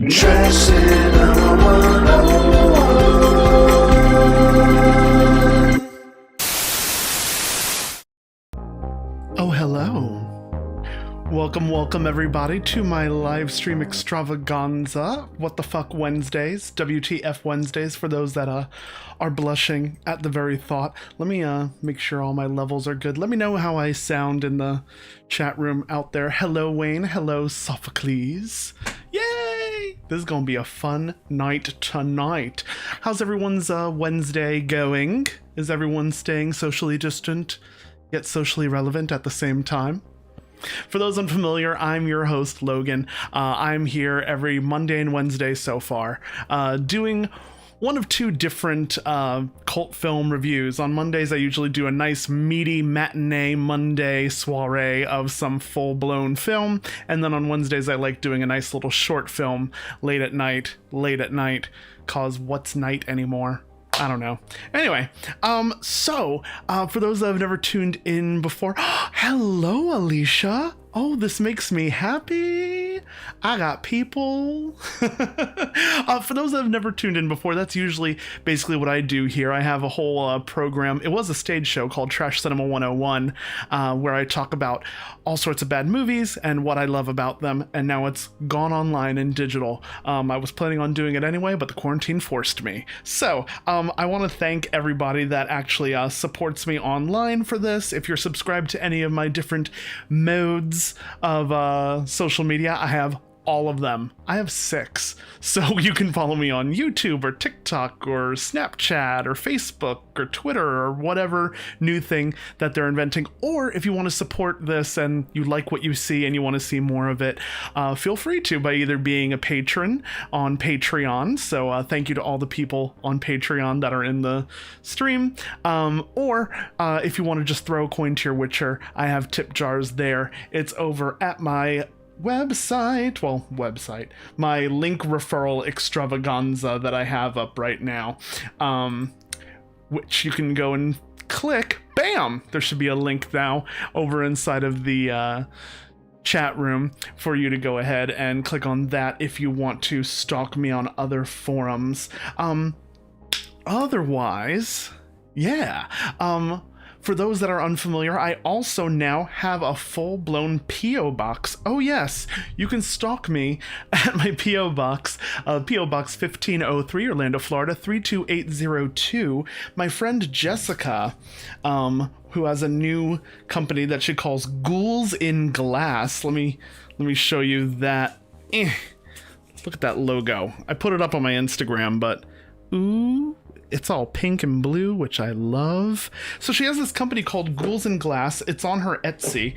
Trash Cinema 101. Oh, hello. Welcome everybody to my live stream extravaganza. What the fuck Wednesdays, WTF Wednesdays for those that are blushing at the very thought. Let me make sure all my levels are good. Let me know how I sound in the chat room out there. Hello Wayne, hello Sophocles. Yay! This is gonna be a fun night tonight. How's everyone's Wednesday going? Is everyone staying socially distant yet socially relevant at the same time? For those unfamiliar, I'm your host, Logan. I'm here every Monday and Wednesday so far, doing one of two different cult film reviews. On Mondays, I usually do a nice meaty matinee Monday soiree of some full-blown film, and then on Wednesdays, I like doing a nice little short film late at night, cause what's night anymore? I don't know. Anyway, for those that have never tuned in before, hello, Alicia. Oh, this makes me happy. I got people. For those that have never tuned in before, that's usually basically what I do here. I have a whole program. It was a stage show called Trash Cinema 101, where I talk about all sorts of bad movies and what I love about them, and now it's gone online and digital. I was planning on doing it anyway, but the quarantine forced me. So, I want to thank everybody that actually supports me online for this. If you're subscribed to any of my different modes of social media, I have all of them. I have 6. So you can follow me on YouTube or TikTok or Snapchat or Facebook or Twitter or whatever new thing that they're inventing. Or if you want to support this and you like what you see and you want to see more of it, feel free to by either being a patron on Patreon. So thank you to all the people on Patreon that are in the stream. Or if you want to just throw a coin to your Witcher, I have tip jars there. It's over at my website, my link referral extravaganza that I have up right now, which you can go and click. Bam! There should be a link now over inside of the chat room for you to go ahead and click on that if you want to stalk me on other forums. Otherwise, yeah. For those that are unfamiliar, I also now have a full-blown P.O. box. Oh yes, you can stalk me at my P.O. box, P.O. Box 1503, Orlando, Florida, 32802. My friend Jessica, who has a new company that she calls Ghouls in Glass. Let me show you that. Look at that logo. I put it up on my Instagram, but ooh. It's all pink and blue, which I love. So she has this company called Ghouls in Glass. It's on her Etsy,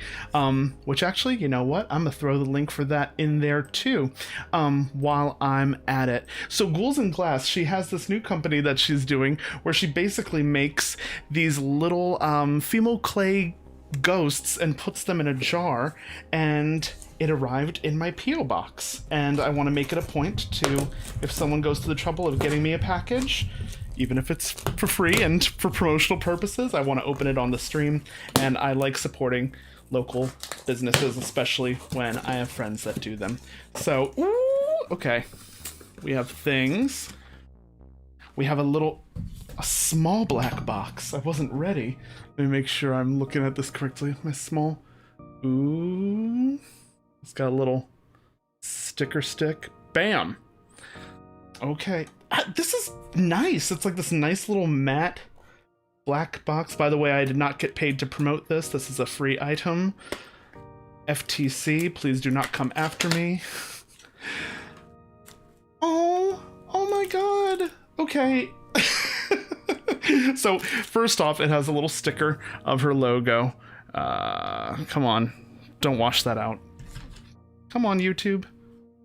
which actually, you know what? I'm gonna throw the link for that in there too, while I'm at it. So Ghouls in Glass, she has this new company that she's doing where she basically makes these little Fimo clay ghosts and puts them in a jar, and it arrived in my P.O. box. And I want to make it a point to, if someone goes to the trouble of getting me a package, even if it's for free and for promotional purposes, I want to open it on the stream, and I like supporting local businesses, especially when I have friends that do them. So, ooh, okay. We have things. We have a small black box. I wasn't ready. Let me make sure I'm looking at this correctly. My small, ooh. It's got a little sticker stick. Bam! Okay. This is nice. It's like this nice little matte black box. By the way, I did not get paid to promote this. This is a free item. FTC, please do not come after me. Oh my god. Okay. So, first off, it has a little sticker of her logo. Come on. Don't wash that out. Come on, YouTube.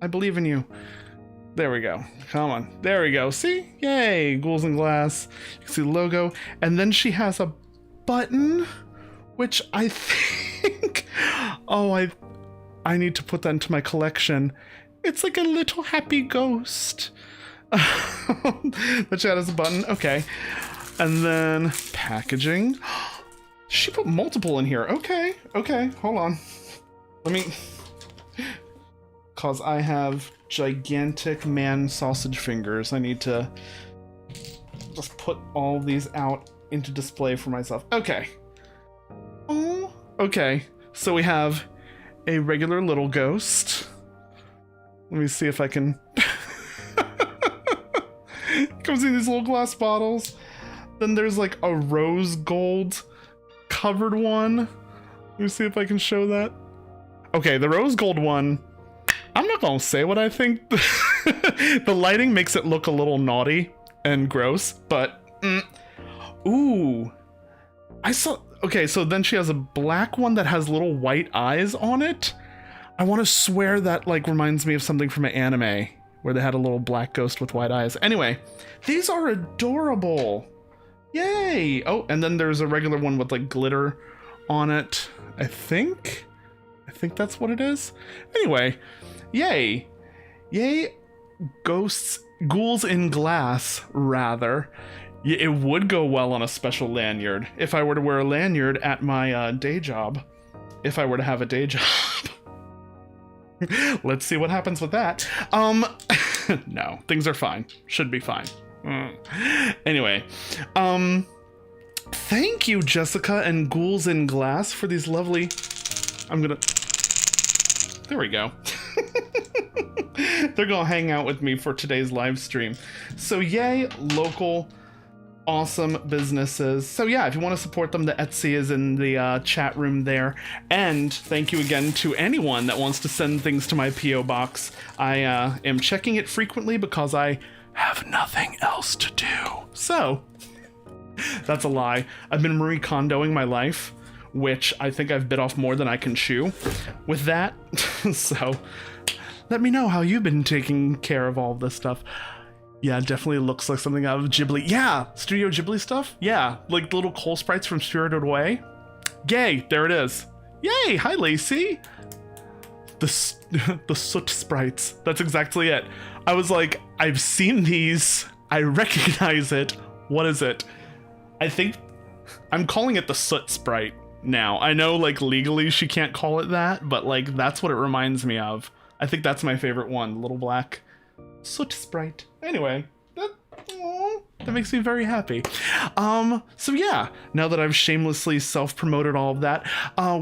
I believe in you. There we go. Come on. There we go. See? Yay! Ghouls in Glass. You can see the logo. And then she has a button, which I think... Oh, I need to put that into my collection. It's like a little happy ghost. That she has a button. Okay. And then packaging. She put multiple in here. Okay. Okay. Hold on. Let me... because I have gigantic man sausage fingers. I need to just put all these out into display for myself. Okay. Oh, okay. So we have a regular little ghost. Let me see if I can... It comes in these little glass bottles. Then there's like a rose gold covered one. Let me see if I can show that. Okay, the rose gold one, I'm not gonna say what I think. The lighting makes it look a little naughty and gross, but ooh, I saw. Okay, so then she has a black one that has little white eyes on it. I want to swear that like reminds me of something from an anime where they had a little black ghost with white eyes. Anyway, these are adorable. Yay! Oh, and then there's a regular one with like glitter on it. I think that's what it is. Anyway, yay. Yay, ghosts, ghouls in glass, rather. It would go well on a special lanyard if I were to wear a lanyard at my day job. If I were to have a day job. Let's see what happens with that. No, things are fine. Should be fine. Anyway, thank you, Jessica and Ghouls in Glass, for these lovely... There we go. They're gonna hang out with me for today's live stream. So yay, local awesome businesses. So yeah, if you want to support them, the Etsy is in the chat room there. And thank you again to anyone that wants to send things to my P.O. box. I am checking it frequently because I have nothing else to do. So that's a lie. I've been Marie Kondoing my life, which I think I've bit off more than I can chew with that. So let me know how you've been taking care of all this stuff. Yeah, definitely looks like something out of Ghibli. Yeah, Studio Ghibli stuff. Yeah, like the little coal sprites from Spirited Away. Yay, there it is. Yay, hi Lacey. The soot sprites. That's exactly it. I was like, I've seen these. I recognize it. What is it? I think I'm calling it the soot sprite now. I know like legally she can't call it that, but like that's what it reminds me of. I think that's my favorite one, the little black soot sprite. Anyway, that makes me very happy. So yeah, now that I've shamelessly self-promoted all of that,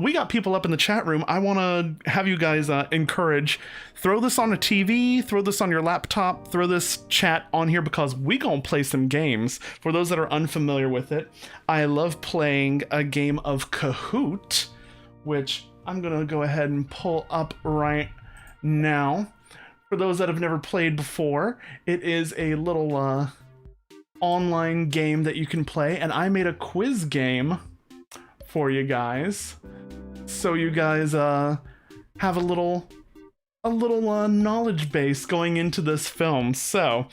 we got people up in the chat room. I want to have you guys encourage, throw this on a TV, throw this on your laptop, throw this chat on here because we gonna play some games. For those that are unfamiliar with it, I love playing a game of Kahoot, which I'm gonna go ahead and pull up right now. For those that have never played before, it is a little online game that you can play, and I made a quiz game for you guys, so you guys have a little knowledge base going into this film. So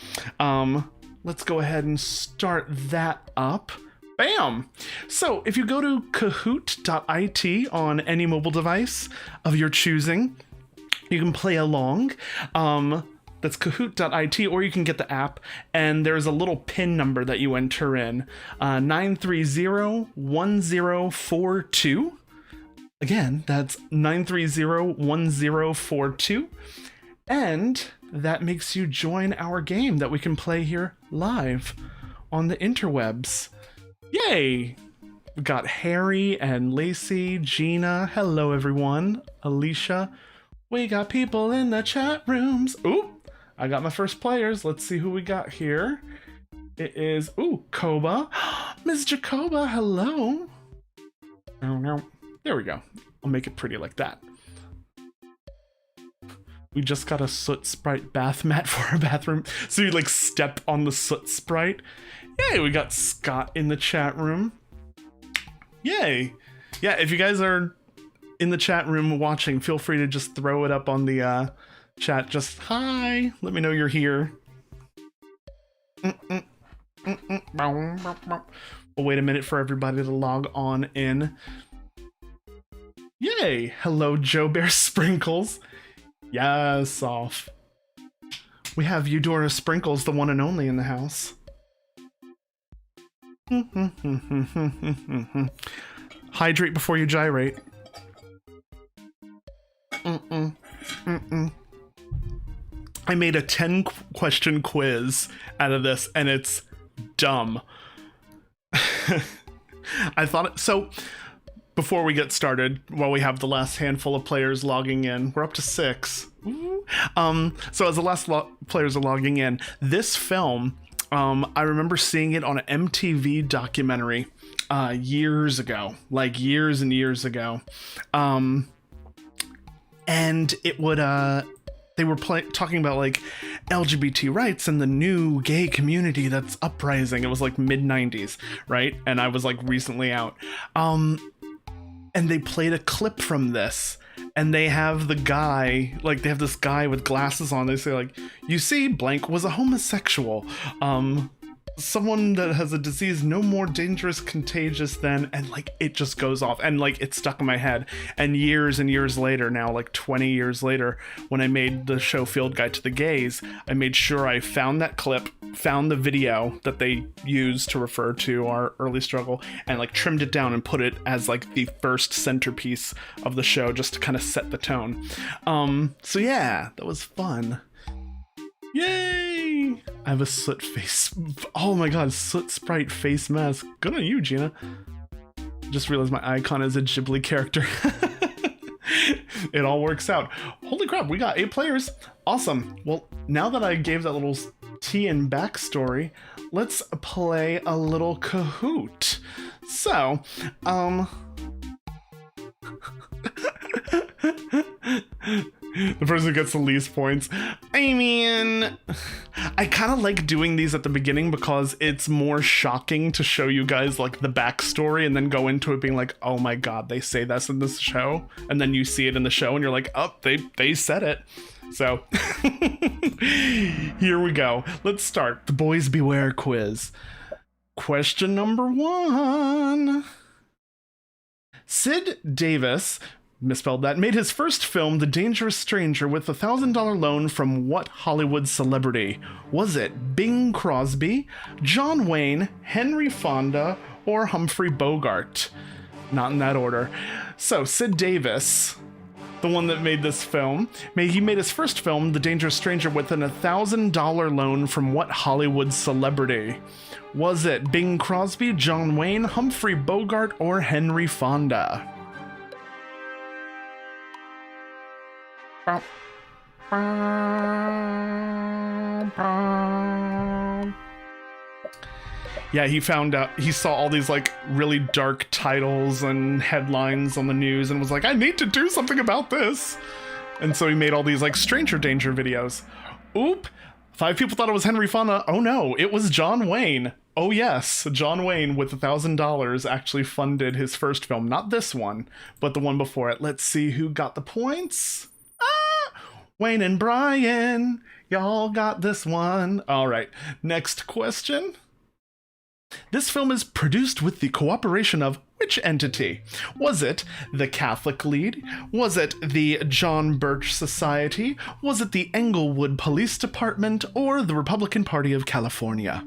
let's go ahead and start that up. Bam! So if you go to kahoot.it on any mobile device of your choosing, you can play along. That's kahoot.it, or you can get the app, and there's a little pin number that you enter in, 930-1042. Again, that's 930-1042, and that makes you join our game that we can play here live on the interwebs. Yay! We got Harry and Lacey, Gina, hello everyone, Alicia. We got people in the chat rooms. Ooh, I got my first players. Let's see who we got here. It is, ooh, Koba. Ms. Jacoba, hello. There we go. I'll make it pretty like that. We just got a soot sprite bath mat for our bathroom. So you like step on the soot sprite. Yay, we got Scott in the chat room. Yay. Yeah, if you guys are in the chat room watching, feel free to just throw it up on the chat. Just hi, let me know you're here. We'll wait a minute for everybody to log on in. Yay! Hello, Joe Bear Sprinkles. Yes, off. We have Eudora Sprinkles, the one and only, in the house. Hydrate before you gyrate. I made a 10 question quiz out of this, and it's dumb. I thought so. Before we get started, while we have the last handful of players logging in, we're up to 6. So as the last players are logging in, this film, I remember seeing it on an MTV documentary years ago, like years and years ago. And it would, they were talking about like LGBT rights and the new gay community that's uprising. It was like mid-90s, right? And I was like recently out. And they played a clip from this, and they have the guy, like they have this guy with glasses on. They say like, you see, blank was a homosexual. Someone that has a disease no more dangerous, contagious than, and like it just goes off, and like it stuck in my head. And years later, now like 20 years later, when I made the show Field Guide to the Gays, I made sure I found that clip, found the video that they used to refer to our early struggle, and like trimmed it down and put it as like the first centerpiece of the show, just to kind of set the tone. So yeah, that was fun. Yay! I have a soot face. Oh my god, soot sprite face mask. Good on you, Gina. Just realized my icon is a Ghibli character. It all works out. Holy crap, we got 8 players. Awesome. Well, now that I gave that little tea and backstory, let's play a little Kahoot. So, the person who gets the least points. I mean, I kind of like doing these at the beginning because it's more shocking to show you guys like the backstory and then go into it being like, oh my god, they say this in this show, and then you see it in the show and you're like, oh, they said it. So here we go. Let's start the Boys Beware quiz. Question number 1. Sid Davis, misspelled that, made his first film, The Dangerous Stranger, with a $1,000 loan from what Hollywood celebrity? Was it Bing Crosby, John Wayne, Henry Fonda, or Humphrey Bogart? Not in that order. So, Sid Davis, the one that made this film, he made his first film, The Dangerous Stranger, with an $1,000 loan from what Hollywood celebrity? Was it Bing Crosby, John Wayne, Humphrey Bogart, or Henry Fonda? Yeah, he found out, he saw all these like really dark titles and headlines on the news and was like, I need to do something about this. And so he made all these like stranger danger videos. Oop, 5 people thought it was Henry Fonda. Oh no, it was John Wayne. Oh yes, John Wayne with $1,000 actually funded his first film. Not this one, but the one before it. Let's see who got the points. Wayne and Brian, y'all got this one. All right, next question. This film is produced with the cooperation of which entity? Was it the Catholic League? Was it the John Birch Society? Was it the Englewood Police Department? Or the Republican Party of California?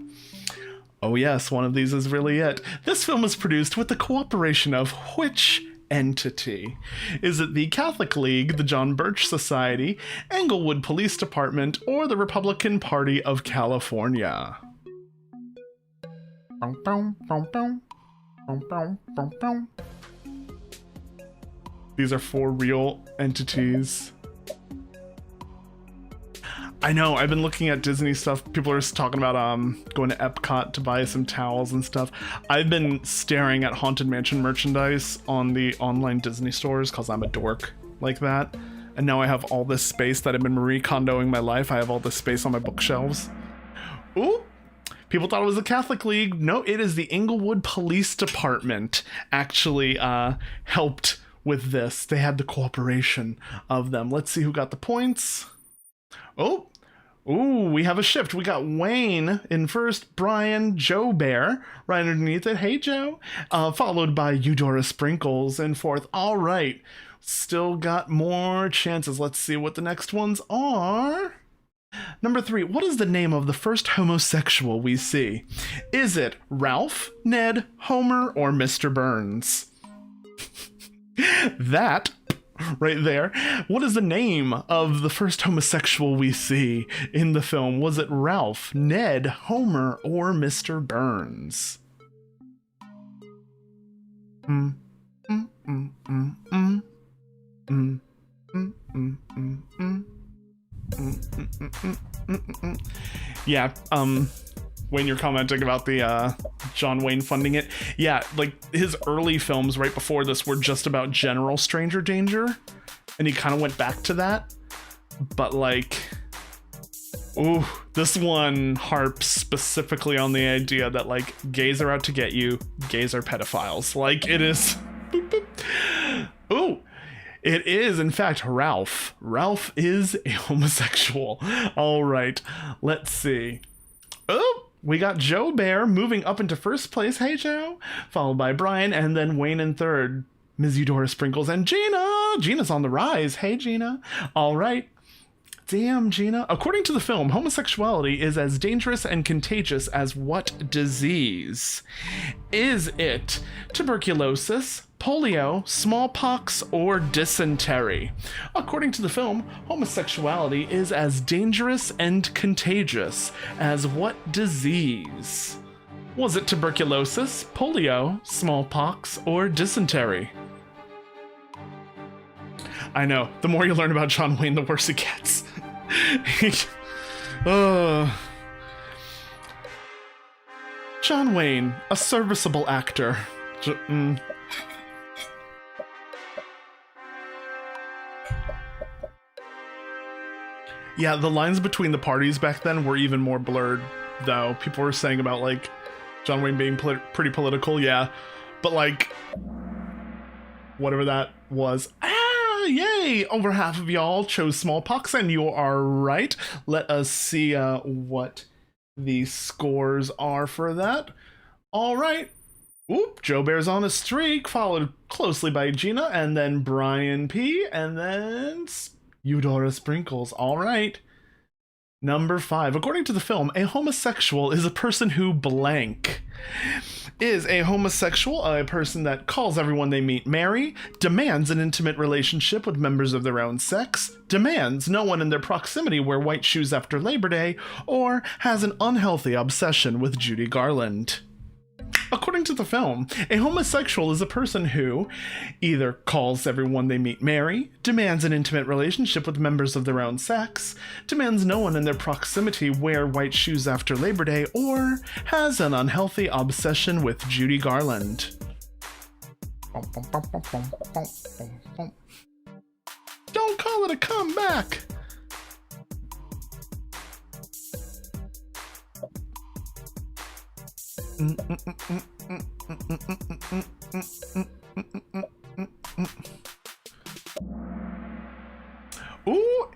Oh yes, one of these is really it. This film is produced with the cooperation of which entity? Is it the Catholic League, the John Birch Society, Englewood Police Department, or the Republican Party of California? These are 4 real entities. I know, I've been looking at Disney stuff. People are talking about going to Epcot to buy some towels and stuff. I've been staring at Haunted Mansion merchandise on the online Disney stores because I'm a dork like that. And now I have all this space that I've been Marie Kondoing my life. I have all this space on my bookshelves. Ooh, people thought it was the Catholic League. No, it is the Englewood Police Department actually helped with this. They had the cooperation of them. Let's see who got the points. Oh, ooh, we have a shift. We got Wayne in first, Brian, Joe Bear right underneath it. Hey, Joe. Followed by Eudora Sprinkles in fourth. All right, still got more chances. Let's see what the next ones are. Number 3, what is the name of the first homosexual we see? Is it Ralph, Ned, Homer, or Mr. Burns? That right there. What is the name of the first homosexual we see in the film? Was it Ralph, Ned, Homer, or Mr. Burns? Yeah, when you're commenting about the John Wayne funding it, yeah, like his early films right before this were just about general stranger danger, and he kind of went back to that, but like, ooh, this one harps specifically on the idea that like gays are out to get you, gays are pedophiles. Like it is. Ooh, it is in fact Ralph. Ralph is a homosexual. All right, let's see. Oh, we got Joe Bear moving up into first place. Hey, Joe. Followed by Brian, and then Wayne in third. Ms. Eudora Sprinkles and Gina. Gina's on the rise. Hey, Gina. All right. Damn, Gina. According to the film, homosexuality is as dangerous and contagious as what disease? Is it tuberculosis, polio, smallpox, or dysentery? According to the film, homosexuality is as dangerous and contagious as what disease? Was it tuberculosis, polio, smallpox, or dysentery? I know, the more you learn about John Wayne, the worse it gets. John Wayne, a serviceable actor. Yeah, the lines between the parties back then were even more blurred, though. People were saying about, like, John Wayne being pretty political, yeah. But, like, whatever that was. Yay! Over half of y'all chose smallpox, and you are right. Let us see what the scores are for that. All right. Oop, Joe Bear's on a streak, followed closely by Gina, and then Brian P, and then Eudora Sprinkles. All right. Number 5. According to the film, a homosexual is a person who blank. Is a homosexual a person that calls everyone they meet Mary, demands an intimate relationship with members of their own sex, demands no one in their proximity wear white shoes after Labor Day, or has an unhealthy obsession with Judy Garland? According to the film, a homosexual is a person who either calls everyone they meet Mary, demands an intimate relationship with members of their own sex, demands no one in their proximity wear white shoes after Labor Day, or has an unhealthy obsession with Judy Garland. Don't call it a comeback! Ooh,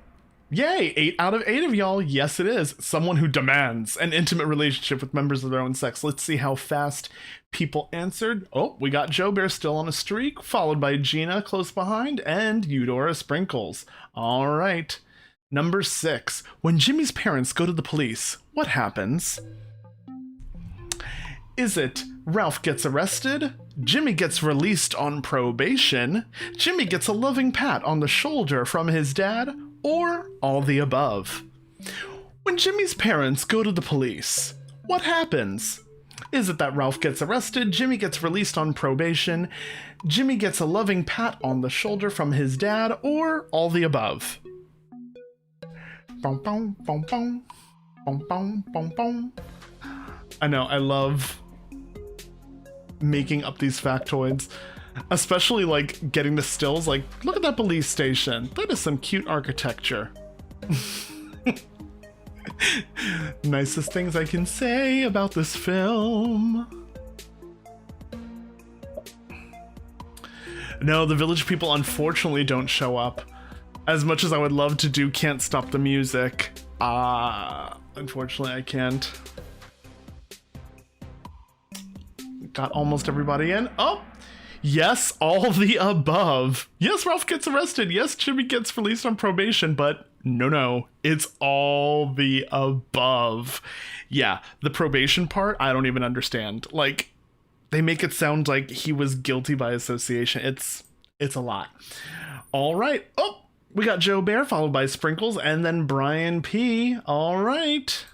yay, 8 out of 8 of y'all. Yes, it is. Someone who demands an intimate relationship with members of their own sex. Let's see how fast people answered. Oh, we got Joe Bear still on a streak, followed by Gina close behind, and Eudora Sprinkles. All right. Number 6. When Jimmy's parents go to the police, what happens? Is it Ralph gets arrested, Jimmy gets released on probation, Jimmy gets a loving pat on the shoulder from his dad, or all the above? When Jimmy's parents go to the police, what happens? Is it that Ralph gets arrested, Jimmy gets released on probation, Jimmy gets a loving pat on the shoulder from his dad, or all the above? Bum, bum, bum, bum. Bum, bum, bum, bum. I know, I love making up these factoids, especially like getting the stills. Like, look at that police station. That is some cute architecture. Nicest things I can say about this film. No, the village people unfortunately don't show up. As much as I would love to do Can't Stop the Music, unfortunately I can't. Got almost everybody in. Oh, yes, all the above. Yes, Ralph gets arrested. Yes, Jimmy gets released on probation, but no, it's all the above. Yeah, the probation part, I don't even understand. Like, they make it sound like he was guilty by association. It's a lot. All right. Oh, we got Joe Bear followed by Sprinkles and then Brian P. All right.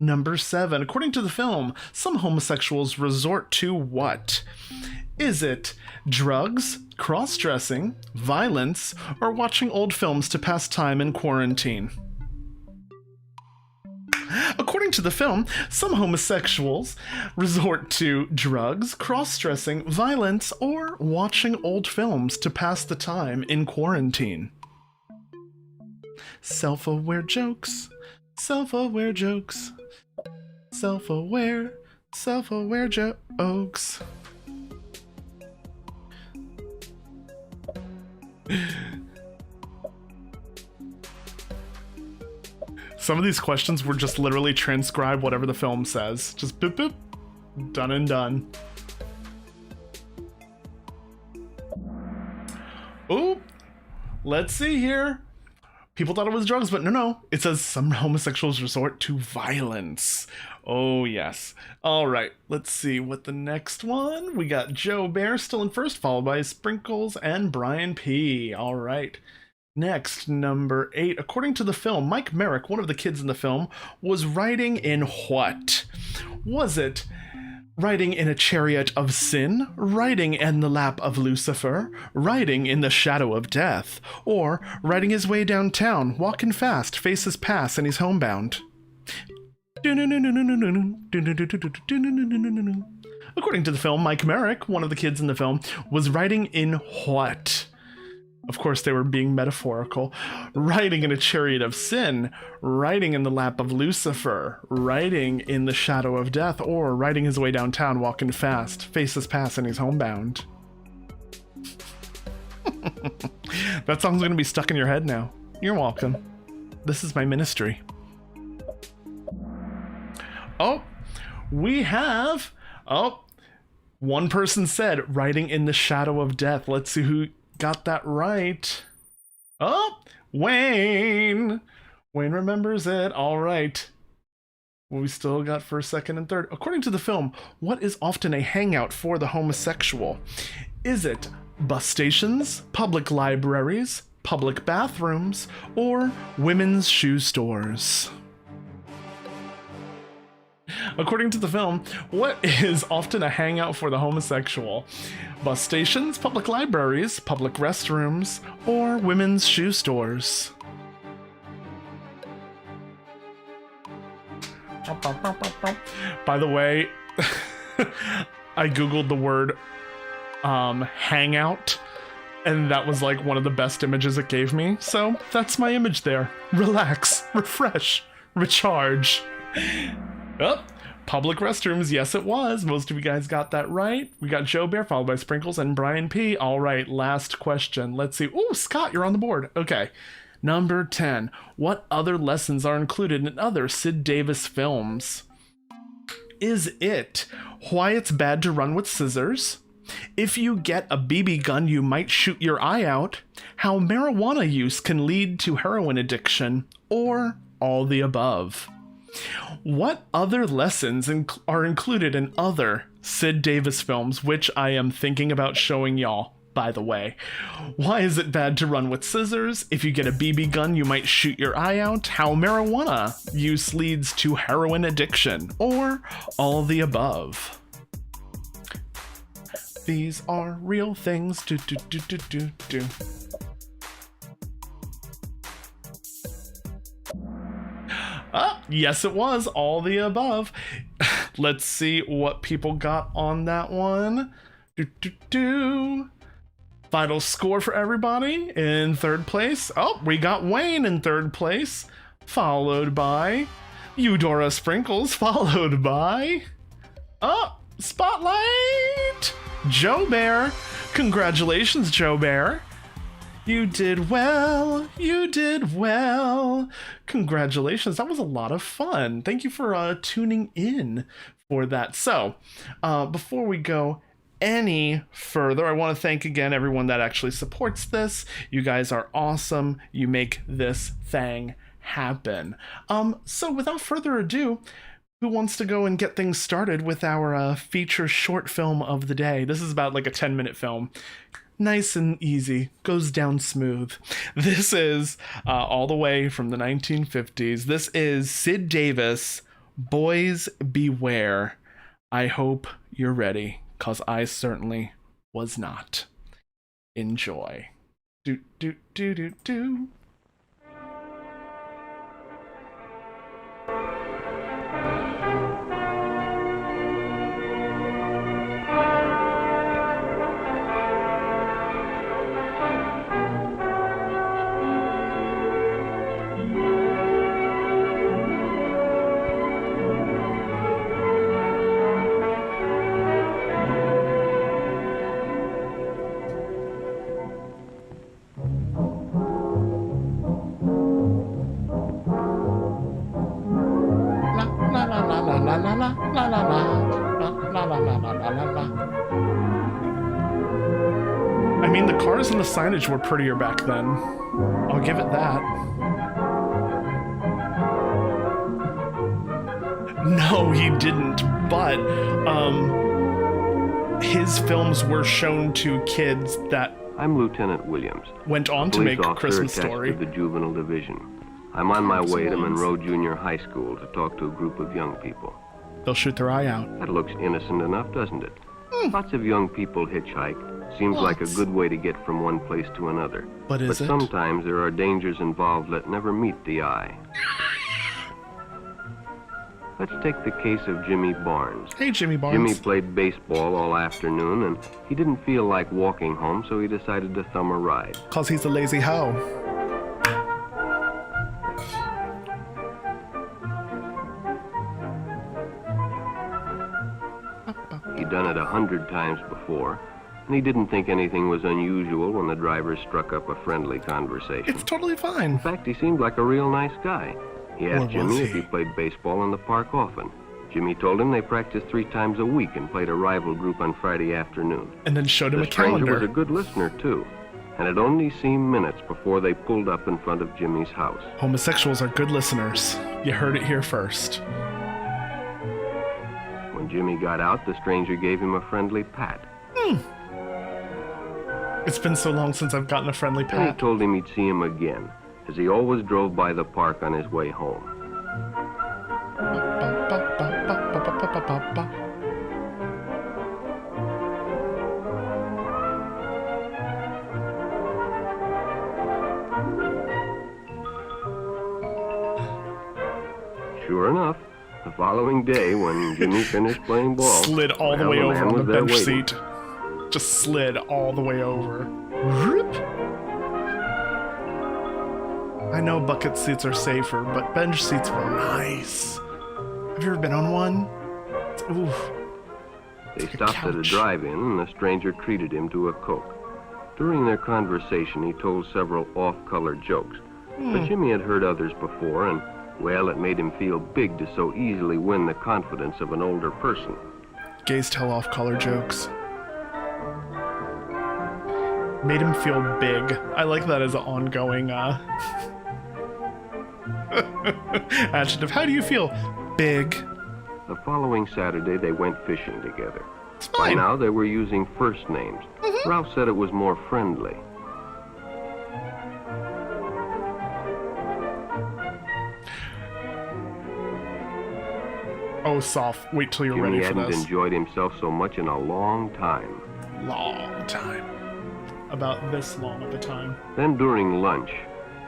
Number 7. According to the film, some homosexuals resort to what? Is it drugs, cross-dressing, violence, or watching old films to pass time in quarantine? According to the film, some homosexuals resort to drugs, cross-dressing, violence, or watching old films to pass the time in quarantine. Self-aware jokes, self-aware jokes, self-aware jokes. Some of these questions were just literally transcribe whatever the film says. Just boop boop. Done and done. Oh, let's see here. People thought it was drugs, but no. It says some homosexuals resort to violence. Oh, yes. All right, let's see what the next one. We got Joe Bear still in first, followed by Sprinkles and Brian P. All right. Next, number 8. According to the film, Mike Merrick, one of the kids in the film, was riding in what? Was it riding in a chariot of sin, riding in the lap of Lucifer, riding in the shadow of death, or riding his way downtown, walking fast, faces pass, and he's homebound? According to the film, Mike Merrick, one of the kids in the film, was riding in what? Of course, they were being metaphorical. Riding in a chariot of sin, riding in the lap of Lucifer, riding in the shadow of death, or riding his way downtown, walking fast, faces pass, and he's homebound. That song's gonna be stuck in your head now. You're welcome. This is my ministry. Oh, we have... Oh, one person said riding in the shadow of death. Let's see who got that right. Oh, Wayne. Wayne remembers it. All right. Well, we still got first, second, and third. According to the film, what is often a hangout for the homosexual? Is it bus stations, public libraries, public bathrooms, or women's shoe stores? According to the film, what is often a hangout for the homosexual? Bus stations, public libraries, public restrooms, or women's shoe stores? By the way, I googled the word hangout, and that was like one of the best images it gave me. So that's my image there. Relax, refresh, recharge. Oh, public restrooms. Yes, it was. Most of you guys got that right. We got Joe Bear followed by Sprinkles and Brian P. All right, last question. Let's see. Oh, Scott, you're on the board. Okay. Number 10. What other lessons are included in other Sid Davis films? Is it why it's bad to run with scissors? If you get a BB gun, you might shoot your eye out? How marijuana use can lead to heroin addiction? Or all the above? What other lessons are included in other Sid Davis films, which I am thinking about showing y'all, by the way? Why is it bad to run with scissors? If you get a BB gun, you might shoot your eye out? How marijuana use leads to heroin addiction? Or all the above? These are real things. Yes, it was all the above. Let's see what people got on that one. Final score for everybody in third place. Oh, we got Wayne in third place, followed by Eudora Sprinkles, followed by Spotlight, Joe Bear. Congratulations, Joe Bear. You did well. You did well. Congratulations. That was a lot of fun. Thank you for tuning in for that. So, before we go any further, I want to thank again everyone that actually supports this. You guys are awesome. You make this thing happen. So without further ado, who wants to go and get things started with our feature short film of the day? This is about like a 10-minute film. Nice and easy, goes down smooth. This is all the way from the 1950s. This is Sid Davis, Boys Beware. I hope you're ready, because I certainly was not. Enjoy. Do, do, do, do, do. I mean, the cars and the signage were prettier back then. I'll give it that. No, he didn't, but his films were shown to kids that I'm Lieutenant Williams, went on to make Christmas Story. To the Juvenile Division. I'm on my way to Monroe Junior High School to talk to a group of young people. They'll shoot their eye out. That looks innocent enough, doesn't it? Lots of young people hitchhike. Seems like a good way to get from one place to another. But is it? Sometimes there are dangers involved that never meet the eye. Let's take the case of Jimmy Barnes. Hey, Jimmy Barnes. Jimmy played baseball all afternoon, and he didn't feel like walking home, so he decided to thumb a ride. 'Cause he's a lazy hoe. He'd done it 100 times before, and he didn't think anything was unusual when the driver struck up a friendly conversation. It's totally fine. In fact, he seemed like a real nice guy. He asked Or was Jimmy if he? he played baseball in the park often. Jimmy told him they practiced 3 times a week and played a rival group on Friday afternoon. And then showed him The a stranger calendar. was a good listener, too, and it only seemed minutes before they pulled up in front of Jimmy's house. Homosexuals are good listeners. You heard it here first. When Jimmy got out, the stranger gave him a friendly pat. It's been so long since I've gotten a friendly And he pat. told him he'd see him again, as he always drove by the park on his way home. Sure enough, the following day, when Jimmy finished playing ball, Slid all the well, way over man on the was there bench waiting. seat. Just slid all the way over. Whoop. I know bucket seats are safer, but bench seats were nice. Have you ever been on one? Oof. They like a stopped at a couch. drive-in, and the stranger treated him to a Coke. During their conversation, he told several off-color jokes, but Jimmy had heard others before, and, well, it made him feel big to so easily win the confidence of an older person. Gays tell off-color jokes. Made him feel big. I like that as an ongoing adjective. How do you feel? Big. The following Saturday, they went fishing together. It's By fine. now, they were using first names. Ralph said it was more friendly. Oh, soft. Wait till you're Jimmy ready for hadn't this. enjoyed himself so much in a long time. Long time. About this long of a time. Then during lunch,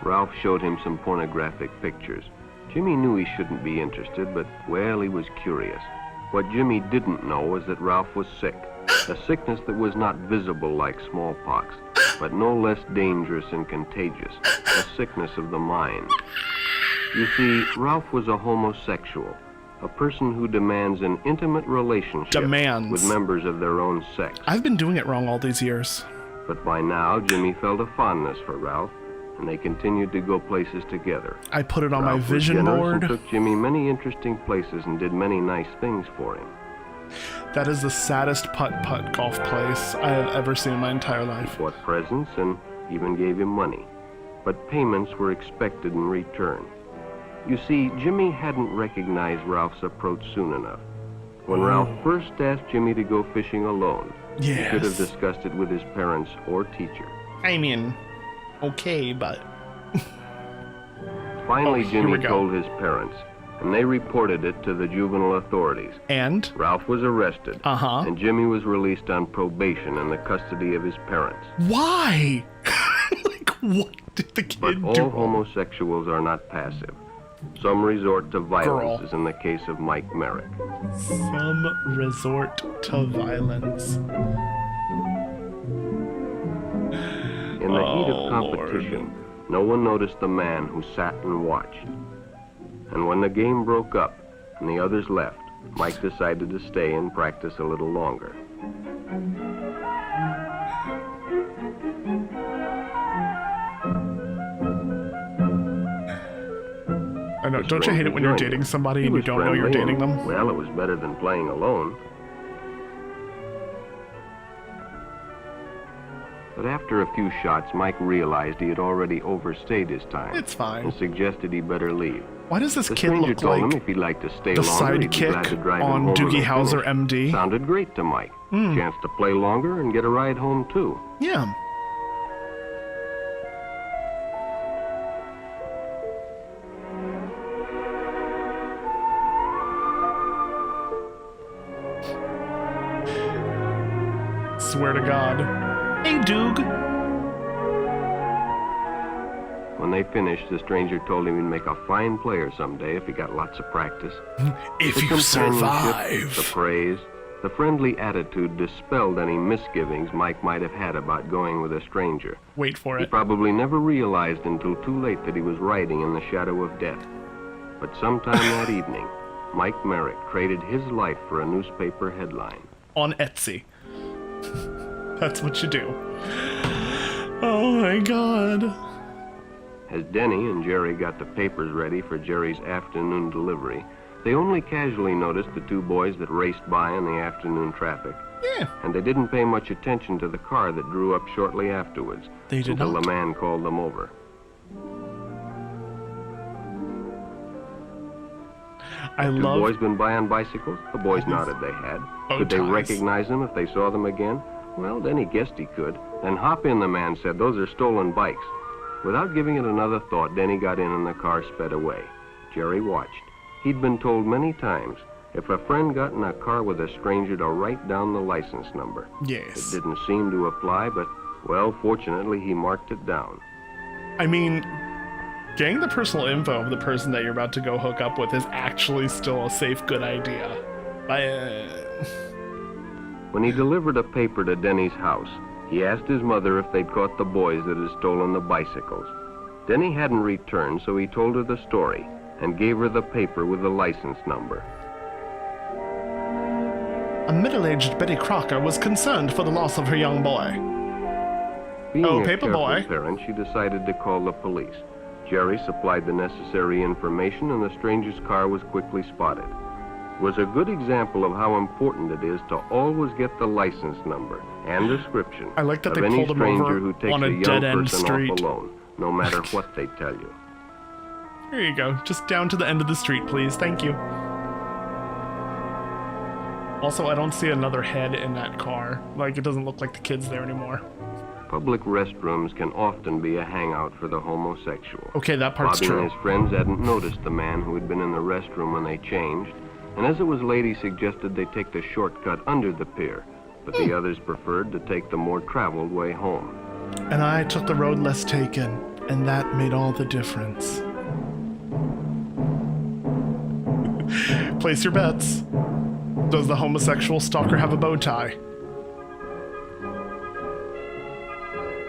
Ralph showed him some pornographic pictures. Jimmy knew he shouldn't be interested, but, well, he was curious. What Jimmy didn't know was that Ralph was sick. A sickness that was not visible like smallpox, but no less dangerous and contagious. A sickness of the mind. You see, Ralph was a homosexual. A person who demands an intimate relationship Demands. with members of their own sex. I've been doing it wrong all these years. But by now, Jimmy felt a fondness for Ralph, and they continued to go places together. I put it on my Ralph was vision generous board. and took Jimmy many interesting places and did many nice things for him. That is the saddest putt-putt golf place I have ever seen in my entire life. Bought presents and even gave him money. But payments were expected in return. You see, Jimmy hadn't recognized Ralph's approach soon enough. When Ralph first asked Jimmy to go fishing alone, He should have Yes. discussed it with his parents or teacher. I mean, okay, but... Finally, Oh, here we Jimmy go. told his parents, and they reported it to the juvenile authorities. And? Ralph was arrested, Uh-huh. and Jimmy was released on probation in the custody of his parents. Why? Like, what did the But kid all do? homosexuals are not passive. Some resort to violence, Girl. as in the case of Mike Merrick. Some resort to violence. In the heat Oh, of competition, no one noticed the man who sat and watched. And when the game broke up and the others left, Mike decided to stay and practice a little longer. I know, The don't you hate it stranger when you're joined him. dating somebody He and you was don't know you're friendly dating and, them? Well, it was better than playing alone. But after a few shots, Mike realized he had already overstayed his time. It's fine. And suggested he better leave. Why does this The kid stranger look told him like if he'd like to stay the longer, he'd be glad to sidekick drive him on home Doogie when Howser, finished. MD? Sounded great to Mike. Chance to play longer and get a ride home too. Yeah. Swear to God. Hey, Doog. When they finished, the stranger told him he'd make a fine player someday if he got lots of practice. If The you companionship, the survive. praise, the friendly attitude dispelled any misgivings Mike might have had about going with a stranger. Wait for He it. probably never realized until too late that he was riding in the shadow of death. But sometime that evening, Mike Merrick traded his life for a newspaper headline. On Etsy. That's what you do. Oh my God. As Denny and Jerry got the papers ready for Jerry's afternoon delivery, they only casually noticed the two boys that raced by in the afternoon traffic. Yeah. And they didn't pay much attention to the car that drew up shortly afterwards. They did until not. the man called them over. I Two love... boys been by on bicycles? The boys nodded they had. Could they ties. recognize them if they saw them again? Well, Denny guessed he could. Then hop in, the man said. Those are stolen bikes. Without giving it another thought, Denny got in and the car sped away. Jerry watched. He'd been told many times, if a friend got in a car with a stranger, to write down the license number. Yes. It didn't seem to apply, but, well, fortunately, he marked it down. I mean, getting the personal info of the person that you're about to go hook up with is actually still a safe, good idea. When he delivered a paper to Denny's house, he asked his mother if they'd caught the boys that had stolen the bicycles. Denny hadn't returned, so he told her the story and gave her the paper with the license number. A middle-aged Betty Crocker was concerned for the loss of her young boy. Being Oh, a paper careful boy. parent, she decided to call the police. Jerry supplied the necessary information, and the stranger's car was quickly spotted. It was a good example of how important it is to always get the license number and description I like that of they any pulled him stranger over who takes on a young dead-end person street. off alone, no matter what they tell you. Here you go. Just down to the end of the street, please. Thank you. Also, I don't see another head in that car. Like, it doesn't look like the kid's there anymore. Public restrooms can often be a hangout for the homosexual. Okay, that part's Bobby true. and his friends hadn't noticed the man who had been in the restroom when they changed, and as it was late, he suggested they take the shortcut under the pier, but the others preferred to take the more traveled way home. And I took the road less taken, and that made all the difference. Place your bets. Does the homosexual stalker have a bow tie?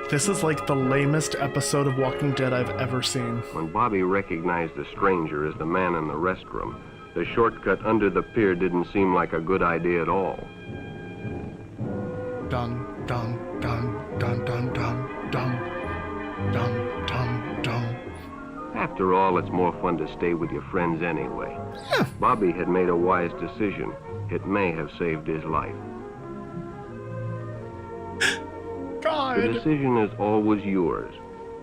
This is like the lamest episode of Walking Dead I've ever seen. When Bobby recognized the stranger as the man in the restroom, the shortcut under the pier didn't seem like a good idea at all. Dun, dun, dun, dun, dun, dun, dun, dun, dun, dun. After all, it's more fun to stay with your friends anyway. Bobby had made a wise decision. It may have saved his life. The God! decision is always yours,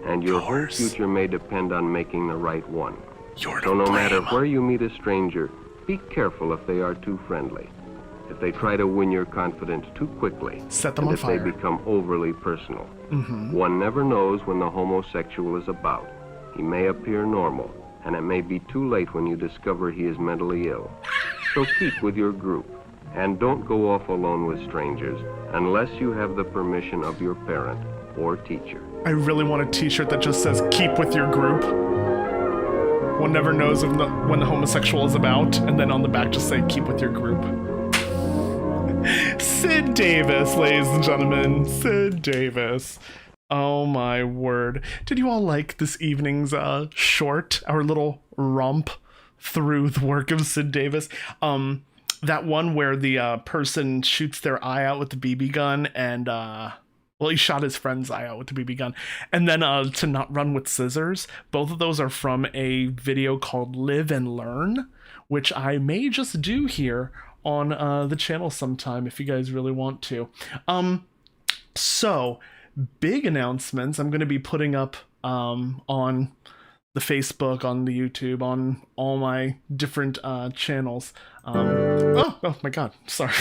and your whole Yours. future may depend on making the right one. You're So to no matter blame. where you meet a stranger, be careful if they are too friendly. if they try to win your confidence too quickly, Set them and on if fire. they become overly personal. Mm-hmm. One never knows when the homosexual is about. He may appear normal, and it may be too late when you discover he is mentally ill. So keep with your group, and don't go off alone with strangers unless you have the permission of your parent or teacher. I really want a t-shirt that just says, keep with your group. One never knows when the homosexual is about, and then on the back just say, keep with your group. Sid Davis, ladies and gentlemen. Sid Davis. Oh my word. Did you all like this evening's short, our little romp through the work of Sid Davis? That one where the person shoots their eye out with the BB gun and well, he shot his friend's eye out with the BB gun. And then to not run with scissors. Both of those are from a video called Live and Learn, which I may just do here on the channel sometime if you guys really want to. So, big announcements I'm going to be putting up on the Facebook, on the YouTube, on all my different channels. Oh my god, sorry.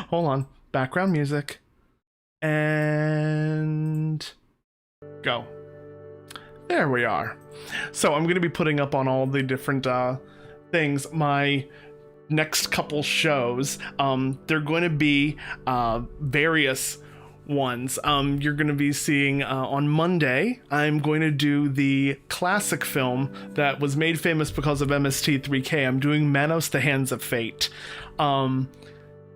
Hold on. Background music. And go. There we are. So I'm going to be putting up on all the different things my next couple shows. They're going to be various ones. You're going to be seeing on Monday, I'm going to do the classic film that was made famous because of MST3K. I'm doing Manos, the Hands of Fate.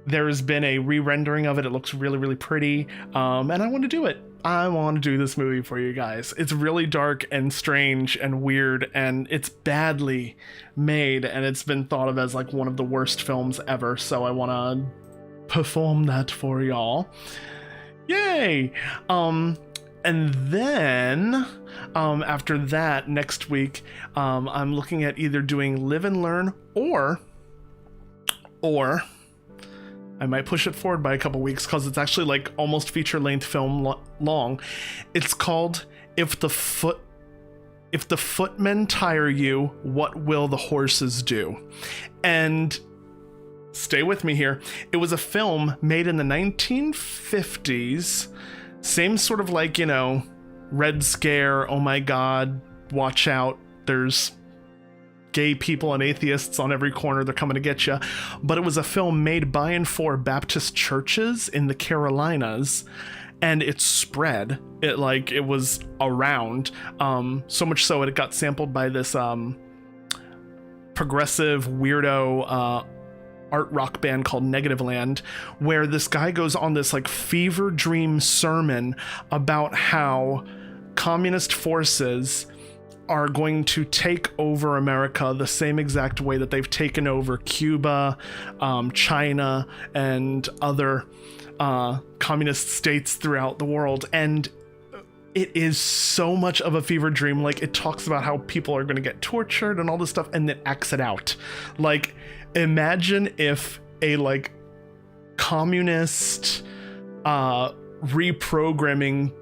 There's been a re-rendering of it. It looks really, really pretty. And I want to do it. I want to do this movie for you guys. It's really dark and strange and weird, and it's badly made, and it's been thought of as like one of the worst films ever. So I want to perform that for y'all. Yay! And then after that, next week, I'm looking at either doing Live and Learn or I might push it forward by a couple weeks because it's actually like almost feature-length film long. It's called If the Footmen Tire You, What Will the Horses Do? And stay with me here. It was a film made in the 1950s. Same sort of like, you know, Red Scare, oh my god, watch out, there's gay people and atheists on every corner, they're coming to get you. But it was a film made by and for Baptist churches in the Carolinas, and it spread. It was around, so much so it got sampled by this progressive weirdo art rock band called Negativland, where this guy goes on this like fever dream sermon about how communist forces are going to take over America the same exact way that they've taken over Cuba, China, and other communist states throughout the world. And it is so much of a fever dream. Like, it talks about how people are going to get tortured and all this stuff, and then acts it out. Like, imagine if a like communist reprogramming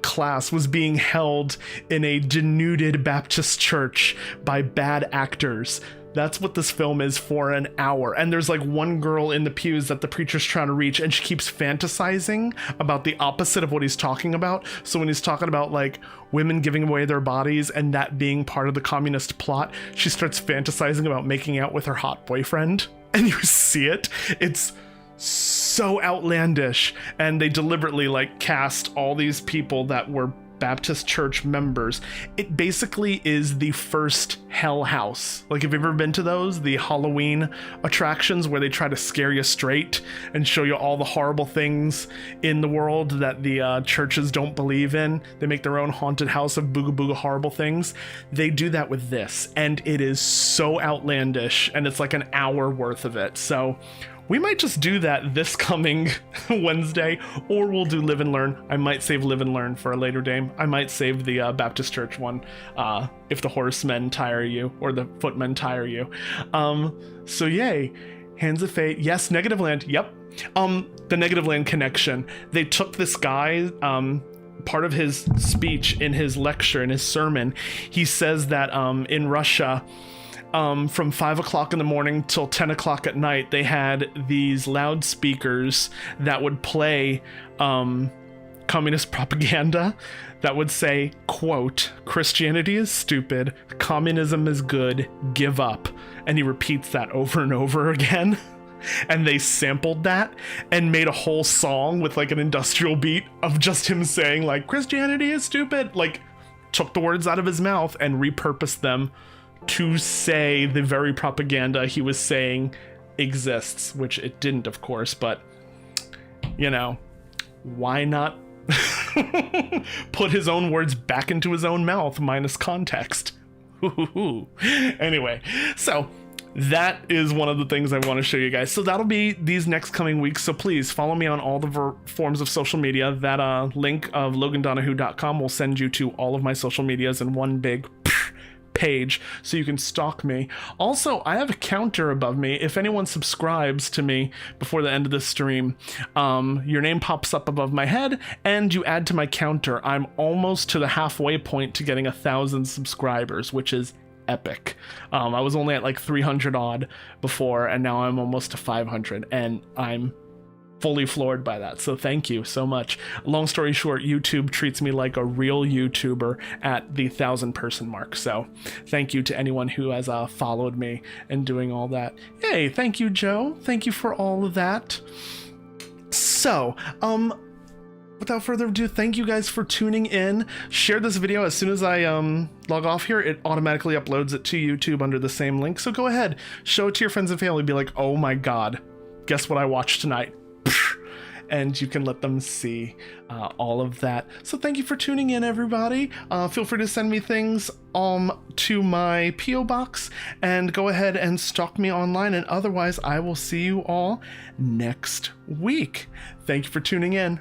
class was being held in a denuded Baptist church by bad actors. That's what this film is for an hour. And there's like one girl in the pews that the preacher's trying to reach, and she keeps fantasizing about the opposite of what he's talking about. So when he's talking about like women giving away their bodies and that being part of the communist plot, she starts fantasizing about making out with her hot boyfriend. And you see it. It's so outlandish, and they deliberately like cast all these people that were Baptist church members. It basically is the first Hell House. Like, if you've ever been to those, the Halloween attractions where they try to scare you straight and show you all the horrible things in the world that the churches don't believe in. They make their own haunted house of booga booga horrible things. They do that with this, and it is so outlandish, and it's like an hour worth of it. So we might just do that this coming Wednesday, or we'll do Live and Learn. I might save Live and Learn for a later day. I might save the Baptist Church one, If the Horsemen Tire You, or the Footmen Tire You. So yay, Hands of Fate. Yes, Negativland. Yep. The Negativland connection. They took this guy, part of his speech in his lecture, in his sermon, he says that in Russia, from 5 o'clock in the morning till 10 o'clock at night, they had these loudspeakers that would play communist propaganda that would say, quote, "Christianity is stupid, communism is good, give up." And he repeats that over and over again. And they sampled that and made a whole song with like an industrial beat of just him saying like, "Christianity is stupid." Like, took the words out of his mouth and repurposed them to say the very propaganda he was saying exists, which it didn't, of course, but you know, why not put his own words back into his own mouth minus context? Anyway, so that is one of the things I want to show you guys. So that'll be these next coming weeks. So please follow me on all the forms of social media. That link of logandonahoo.com will send you to all of my social medias in one big page, so you can stalk me. Also, I have a counter above me. If anyone subscribes to me before the end of this stream, your name pops up above my head and you add to my counter. I'm almost to the halfway point to getting 1,000 subscribers, which is epic. I was only at like 300 odd before, and now I'm almost to 500, and I'm fully floored by that. So thank you so much. Long story short, YouTube treats me like a real YouTuber at the 1,000-person mark. So thank you to anyone who has followed me and doing all that. Hey, thank you, Joe. Thank you for all of that. So, without further ado, thank you guys for tuning in. Share this video. As soon as I log off here, it automatically uploads it to YouTube under the same link. So go ahead, show it to your friends and family. Be like, "Oh my God, guess what I watched tonight?" And you can let them see all of that. So thank you for tuning in, everybody. Feel free to send me things to my P.O. box, and go ahead and stalk me online. And otherwise, I will see you all next week. Thank you for tuning in.